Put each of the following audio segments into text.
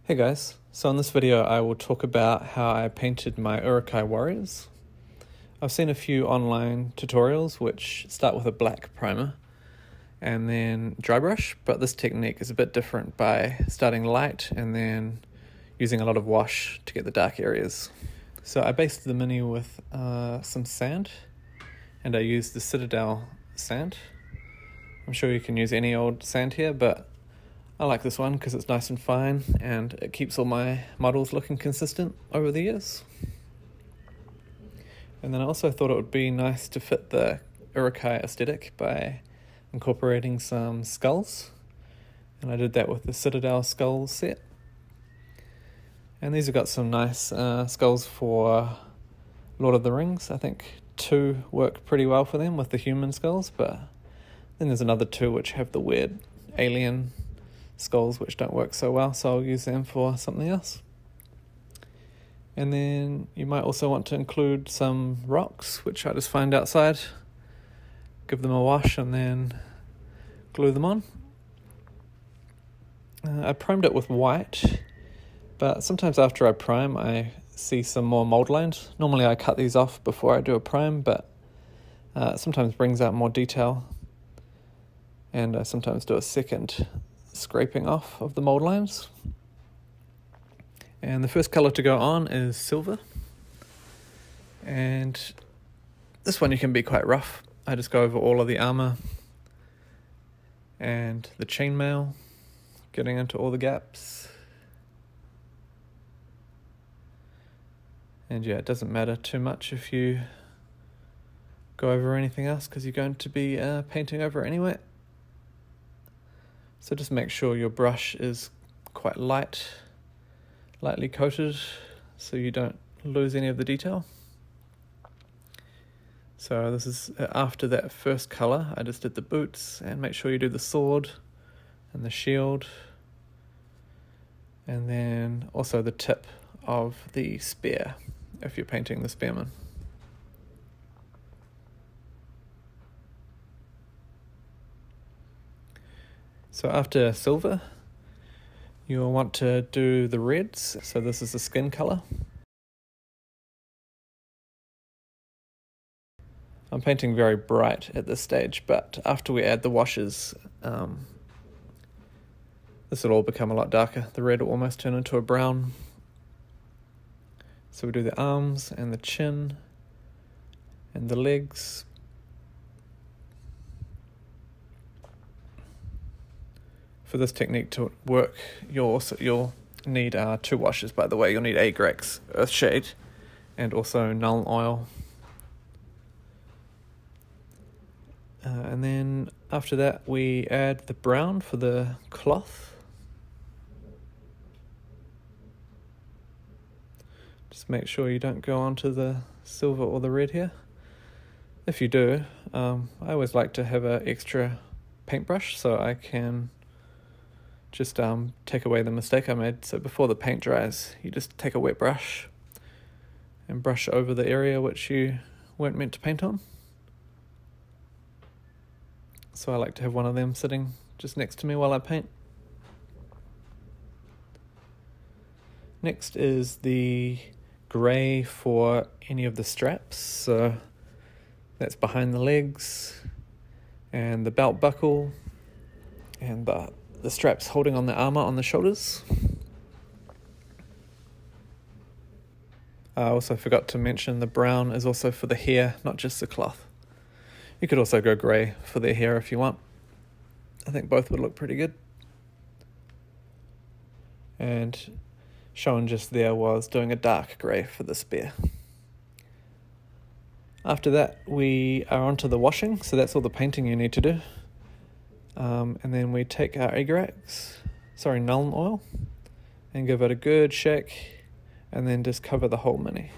Hey guys, so in this video I will talk about how I painted my Uruk-hai warriors. I've seen a few online tutorials which start with a black primer and then dry brush, but this technique is a bit different by starting light and then using a lot of wash to get the dark areas. So I based the mini with some sand, and I used the Citadel sand. I'm sure you can use any old sand here, but I like this one because it's nice and fine and it keeps all my models looking consistent over the years. And then I also thought it would be nice to fit the Uruk-hai aesthetic by incorporating some skulls. And I did that with the Citadel skull set. And these have got some nice skulls for Lord of the Rings. I think 2 work pretty well for them with the human skulls, but then there's another 2 which have the weird alien skulls which don't work so well, so I'll use them for something else. And then you might also want to include some rocks, which I just find outside, give them a wash and then glue them on. I primed it with white, but sometimes after I prime I see some more mold lines. Normally I cut these off before I do a prime, but it sometimes brings out more detail, and I sometimes do a second scraping off of the mold lines. And the first color to go on is silver, and this one you can be quite rough. I just go over all of the armor and the chainmail, getting into all the gaps. And yeah, it doesn't matter too much if you go over anything else because you're going to be painting over it anyway. So just make sure your brush is quite lightly coated so you don't lose any of the detail. So this is after that first color. I just did the boots, and make sure you do the sword and the shield, and then also the tip of the spear if you're painting the spearman. So after silver, you'll want to do the reds. So this is the skin color. I'm painting very bright at this stage, but after we add the washes, this will all become a lot darker. The red will almost turn into a brown. So we do the arms and the chin and the legs. For this technique to work, you'll need 2 washes, by the way. You'll need Agrax Earthshade and also Null Oil. And then after that we add the brown for the cloth. Just make sure you don't go onto the silver or the red here. If you do, I always like to have an extra paintbrush so I can just take away the mistake I made. So before the paint dries, you just take a wet brush and brush over the area which you weren't meant to paint on. So I like to have one of them sitting just next to me while I paint. Next is the grey for any of the straps. So that's behind the legs and the belt buckle and the straps holding on the armor on the shoulders. I also forgot to mention the brown is also for the hair, not just the cloth. You could also go grey for their hair if you want. I think both would look pretty good. And shown just there was doing a dark grey for the spear. After that we are onto the washing, so that's all the painting you need to do. And then we take our Null Oil, and give it a good shake, and then just cover the whole mini.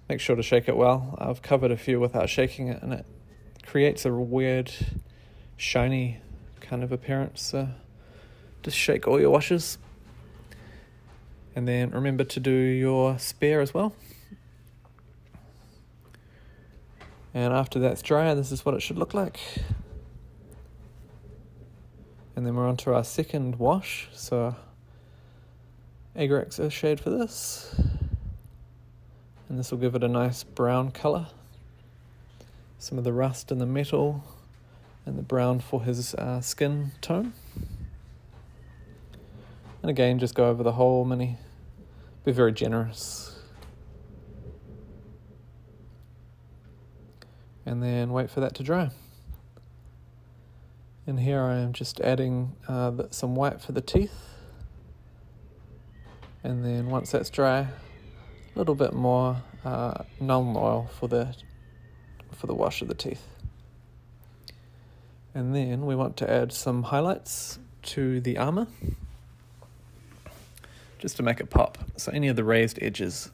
Make sure to shake it well. I've covered a few without shaking it, and it creates a weird, shiny kind of appearance. So just shake all your washes. And then remember to do your spear as well. And after that's dry, this is what it should look like. And then we're on to our second wash, so Agrax shade for this. And this will give it a nice brown colour. Some of the rust in the metal and the brown for his skin tone. And again, just go over the whole mini. Be very generous. And then wait for that to dry. And here I am just adding some white for the teeth. And then once that's dry, a little bit more Nuln Oil for the wash of the teeth. And then we want to add some highlights to the armour, just to make it pop. So any of the raised edges.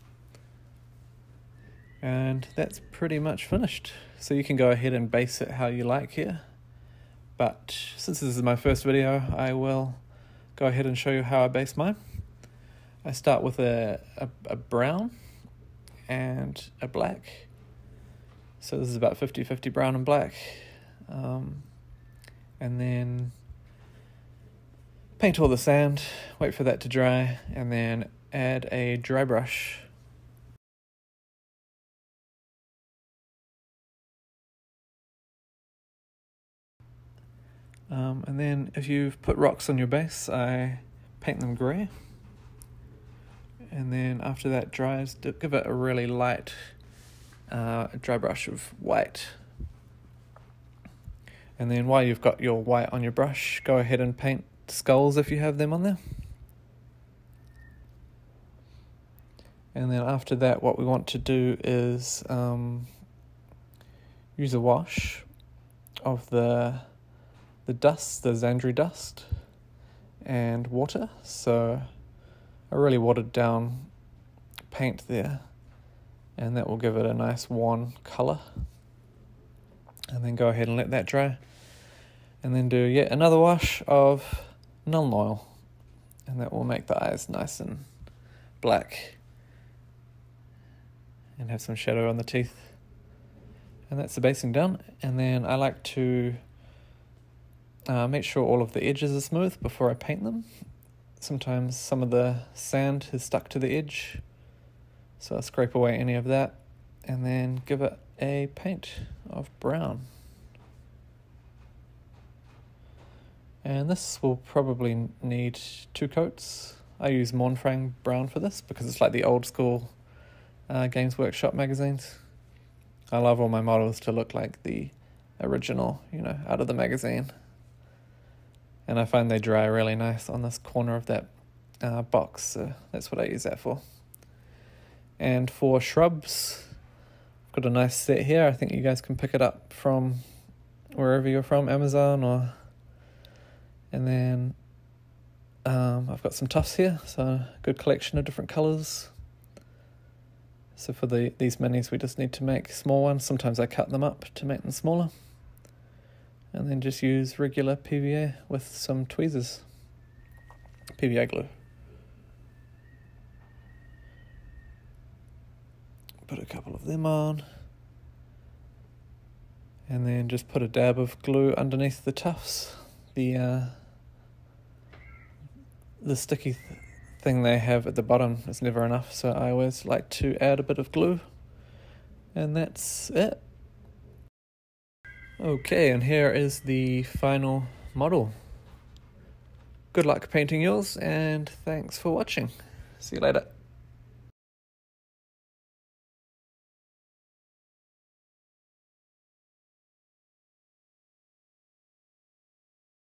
And that's pretty much finished. So you can go ahead and base it how you like here. But since this is my first video, I will go ahead and show you how I base mine. I start with a brown and a black. So this is about 50-50 brown and black. And then paint all the sand, wait for that to dry, and then add a dry brush. And then if you've put rocks on your base, I paint them grey. And then after that dries, give it a really light dry brush of white. And then while you've got your white on your brush, go ahead and paint skulls if you have them on there. And then after that, what we want to do is use a wash of the dust, the Xandri dust, and water. So a really watered down paint there, and that will give it a nice wan colour. And then go ahead and let that dry, and then do yet another wash of Nuln Oil, and that will make the eyes nice and black and have some shadow on the teeth. And that's the basing done. And then I like to make sure all of the edges are smooth before I paint them. Sometimes some of the sand is stuck to the edge, so I scrape away any of that and then give it a paint of brown. And this will probably need 2 coats. I use Mornfrang brown for this because it's like the old school Games Workshop magazines. I love all my models to look like the original, you know, out of the magazine. And I find they dry really nice on this corner of that box, so that's what I use that for. And for shrubs, I've got a nice set here. I think you guys can pick it up from wherever you're from, Amazon or... And then I've got some tufts here, so a good collection of different colours. So for these minis, we just need to make small ones. Sometimes I cut them up to make them smaller. And then just use regular PVA with some tweezers. PVA glue. Put a couple of them on. And then just put a dab of glue underneath the tufts. The sticky thing they have at the bottom is never enough, so I always like to add a bit of glue. And that's it. Okay, and here is the final model. Good luck painting yours, and thanks for watching. See you later.